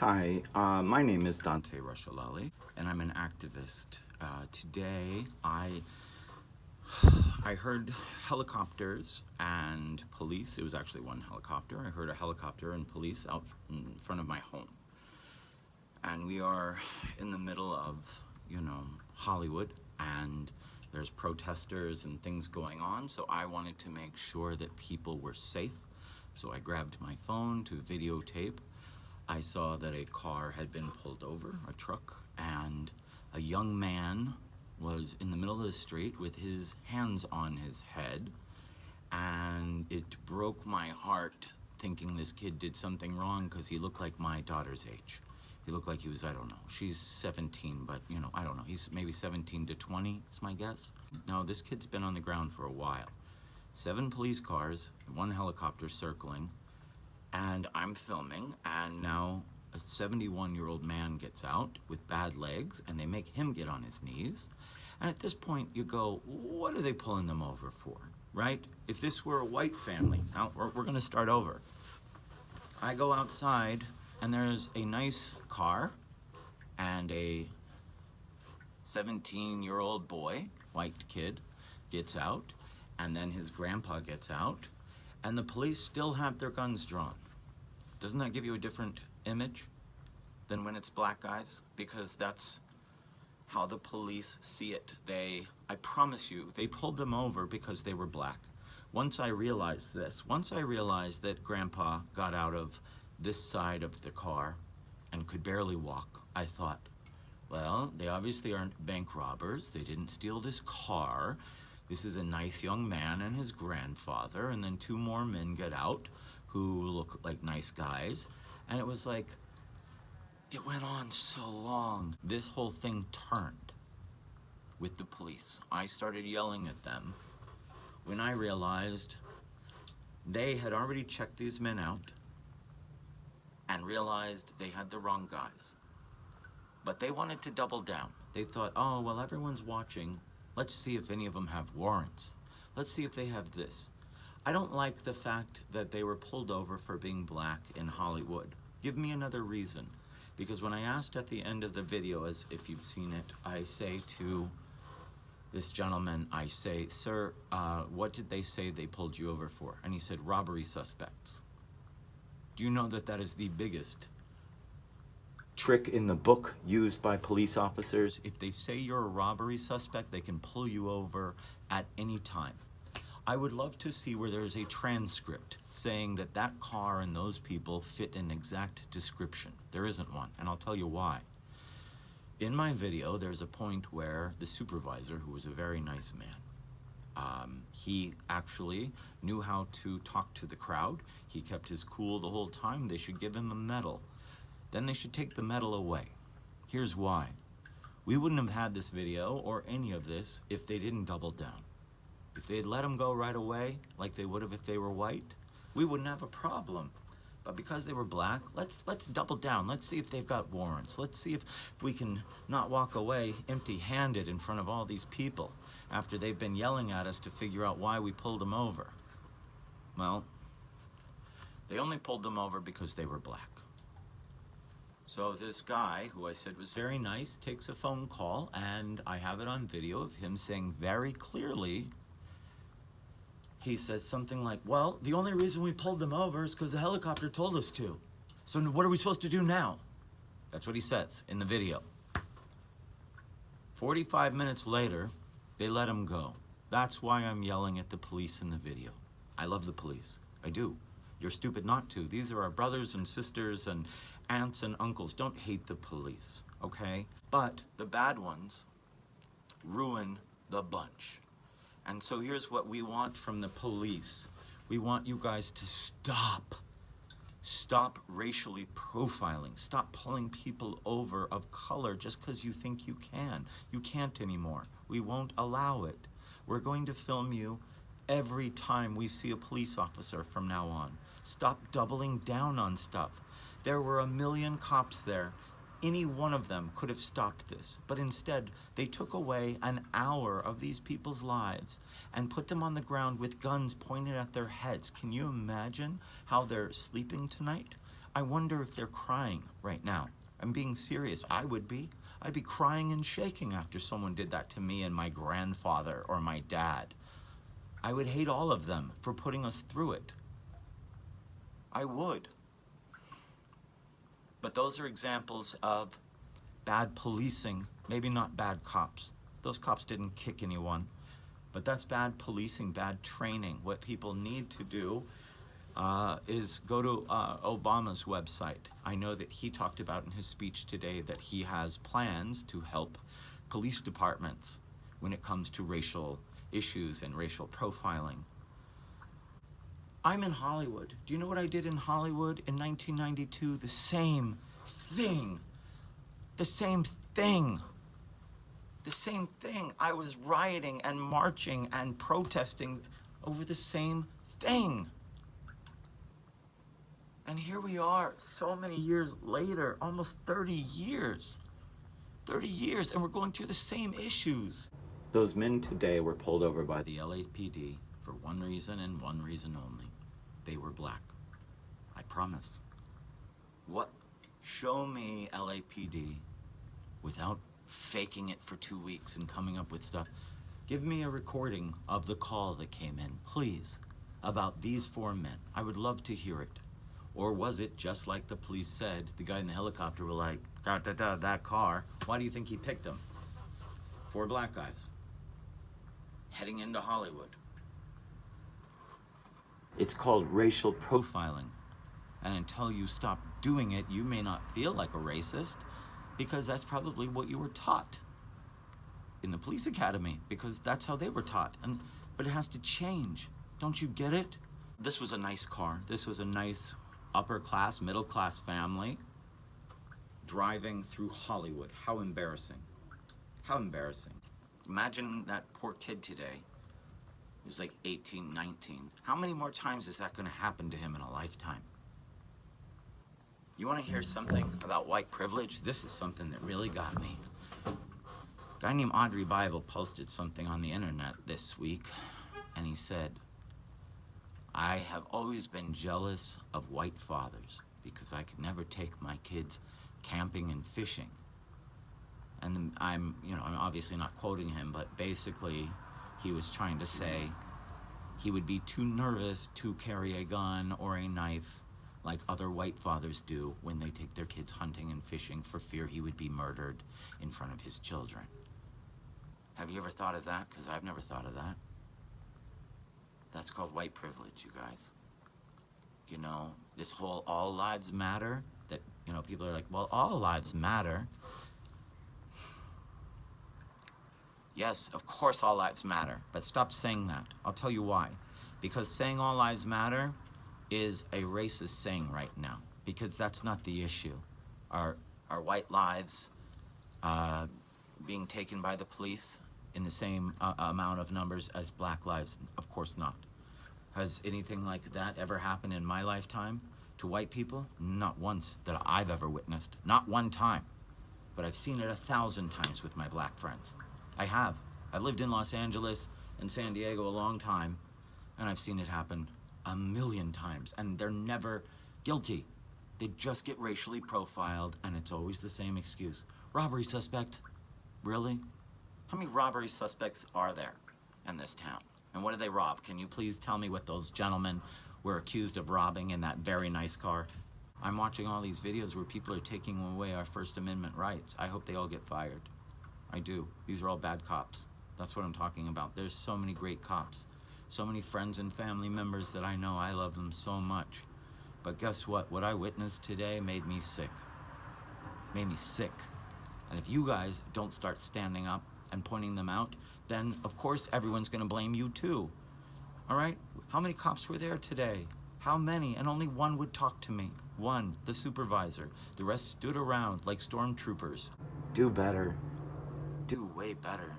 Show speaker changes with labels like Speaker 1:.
Speaker 1: Hi, my name is Dante Rushalali, and I'm an activist. Today, I heard helicopters and police. It was actually one helicopter. I heard a helicopter and police out in front of my home, and we are in the middle of, Hollywood, and there's protesters and things going on. So I wanted to make sure that people were safe. So I grabbed my phone to videotape. I saw that a car had been pulled over, a truck, and a young man was in the middle of the street with his hands on his head, and it broke my heart thinking this kid did something wrong because he looked like my daughter's age. He looked like he was, I don't know, she's 17, but I don't know, he's maybe 17 to 20, it's my guess. No, this kid's been on the ground for a while. 7 police cars, 1 helicopter circling, and I'm filming, and now a 71-year-old man gets out with bad legs, and they make him get on his knees. And at this point, you go, what are they pulling them over for, right? If this were a white family, now we're gonna start over. I go outside, and there's a nice car, and a 17-year-old boy, white kid, gets out, and then his grandpa gets out, and the police still have their guns drawn. Doesn't that give you a different image than when it's black guys? Because that's how the police see it. I promise you, they pulled them over because they were black. Once I realized this, once I realized that Grandpa got out of this side of the car and could barely walk, I thought, well, they obviously aren't bank robbers. They didn't steal this car. This is a nice young man and his grandfather, and then 2 more men get out who look like nice guys. And it was like, it went on so long. This whole thing turned with the police. I started yelling at them when I realized they had already checked these men out and realized they had the wrong guys. But they wanted to double down. They thought, oh, well, everyone's watching. Let's see if any of them have warrants. Let's see if they have this. I don't like the fact that they were pulled over for being black in Hollywood. Give me another reason. Because when I asked at the end of the video, as if you've seen it, I say to this gentleman, I say, sir, what did they say they pulled you over for? And he said, robbery suspects. Do you know that that is the biggest trick in the book used by police officers? If they say you're a robbery suspect, they can pull you over at any time. I would love to see where there's a transcript saying that that car and those people fit an exact description. There isn't one, and I'll tell you why. In my video, there's a point where the supervisor, who was a very nice man, he actually knew how to talk to the crowd. He kept his cool the whole time. They should give him a medal. Then they should take the medal away. Here's why. We wouldn't have had this video or any of this if they didn't double down. If they'd let them go right away, like they would have if they were white, we wouldn't have a problem. But because they were black, let's double down. Let's see if they've got warrants. Let's see if we can not walk away empty-handed in front of all these people after they've been yelling at us to figure out why we pulled them over. Well, they only pulled them over because they were black. So this guy, who I said was very nice, takes a phone call, and I have it on video of him saying very clearly, he says something like, well, the only reason we pulled them over is because the helicopter told us to. So what are we supposed to do now? That's what he says in the video. 45 minutes later, they let him go. That's why I'm yelling at the police in the video. I love the police. I do. You're stupid not to. These are our brothers and sisters and aunts and uncles. Don't hate the police, okay? But the bad ones ruin the bunch. And so here's what we want from the police. We want you guys to stop. Stop racially profiling. Stop pulling people over of color just because you think you can. You can't anymore. We won't allow it. We're going to film you every time we see a police officer from now on. Stop doubling down on stuff. There were 1 million cops there. Any one of them could have stopped this, but instead they took away an hour of these people's lives and put them on the ground with guns pointed at their heads. Can you imagine how they're sleeping tonight? I wonder if they're crying right now. I'm being serious. I would be. I'd be crying and shaking after someone did that to me and my grandfather or my dad. I would hate all of them for putting us through it. I would. But those are examples of bad policing, maybe not bad cops. Those cops didn't kick anyone, but that's bad policing, bad training. What people need to do is go to Obama's website. I know that he talked about in his speech today that he has plans to help police departments when it comes to racial issues and racial profiling. I'm in Hollywood. Do you know what I did in Hollywood in 1992? The same thing. The same thing. The same thing. I was rioting and marching and protesting over the same thing. And here we are, so many years later, almost 30 years. 30 years, and we're going through the same issues. Those men today were pulled over by the LAPD for one reason and one reason only. They were black. I promise. What? Show me LAPD without faking it for 2 weeks and coming up with stuff. Give me a recording of the call that came in, please, about these 4 men. I would love to hear it. Or was it just like the police said, the guy in the helicopter were like, that car, why do you think he picked them? 4 black guys heading into Hollywood. It's called racial profiling. And until you stop doing it, you may not feel like a racist, because that's probably what you were taught in the police academy, because that's how they were taught. But it has to change. Don't you get it? This was a nice car. This was a nice upper class, middle class family driving through Hollywood. How embarrassing. How embarrassing. Imagine that poor kid today. He was like 18, 19. How many more times is that going to happen to him in a lifetime? You want to hear something about white privilege? This is something that really got me. A guy named Audrey Bible posted something on the internet this week, and he said, I have always been jealous of white fathers because I could never take my kids camping and fishing. And I'm obviously not quoting him, but basically he was trying to say he would be too nervous to carry a gun or a knife like other white fathers do when they take their kids hunting and fishing for fear he would be murdered in front of his children. Have you ever thought of that? Because I've never thought of that. That's called white privilege, you guys. You know, this whole all lives matter, that, people are like, well, all lives matter. Yes, of course all lives matter, but stop saying that. I'll tell you why. Because saying all lives matter is a racist saying right now, because that's not the issue. Are white lives being taken by the police in the same amount of numbers as black lives? Of course not. Has anything like that ever happened in my lifetime to white people? Not once that I've ever witnessed. Not one time. But I've seen it 1,000 times with my black friends. I have. I've lived in Los Angeles and San Diego a long time, and I've seen it happen 1,000,000 times, and they're never guilty. They just get racially profiled, and it's always the same excuse. Robbery suspect. Really? How many robbery suspects are there in this town? And what do they rob? Can you please tell me what those gentlemen were accused of robbing in that very nice car? I'm watching all these videos where people are taking away our First Amendment rights. I hope they all get fired. I do. These are all bad cops. That's what I'm talking about. There's so many great cops. So many friends and family members that I know. I love them so much. But guess what? What I witnessed today made me sick. Made me sick. And if you guys don't start standing up and pointing them out, then of course everyone's going to blame you too. All right? How many cops were there today? How many? And only one would talk to me. One, the supervisor. The rest stood around like stormtroopers. Do better. Do way better.